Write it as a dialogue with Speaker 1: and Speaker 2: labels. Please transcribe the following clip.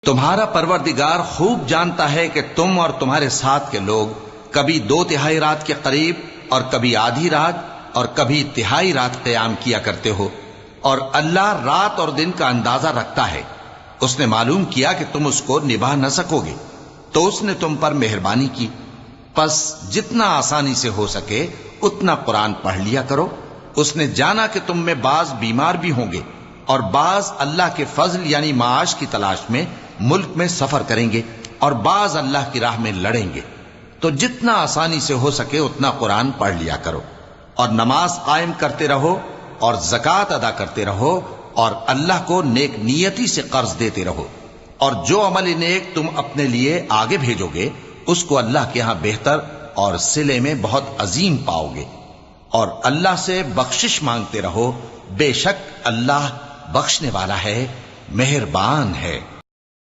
Speaker 1: تمہارا پروردگار خوب جانتا ہے کہ تم اور تمہارے ساتھ کے لوگ کبھی 2/3 رات کے قریب اور کبھی آدھی رات اور کبھی تہائی رات قیام کیا کرتے ہو، اور اللہ رات اور دن کا اندازہ رکھتا ہے۔ اس نے معلوم کیا کہ تم اس کو نبھا نہ سکو گے تو اس نے تم پر مہربانی کی، پس جتنا آسانی سے ہو سکے اتنا قرآن پڑھ لیا کرو۔ اس نے جانا کہ تم میں بعض بیمار بھی ہوں گے اور بعض اللہ کے فضل یعنی معاش کی تلاش میں ملک میں سفر کریں گے اور بعض اللہ کی راہ میں لڑیں گے، تو جتنا آسانی سے ہو سکے اتنا قرآن پڑھ لیا کرو، اور نماز قائم کرتے رہو اور زکوٰۃ ادا کرتے رہو اور اللہ کو نیک نیتی سے قرض دیتے رہو، اور جو عمل نیک تم اپنے لیے آگے بھیجو گے اس کو اللہ کے ہاں بہتر اور صلے میں بہت عظیم پاؤ گے، اور اللہ سے بخشش مانگتے رہو، بے شک اللہ بخشنے والا ہے، مہربان ہے۔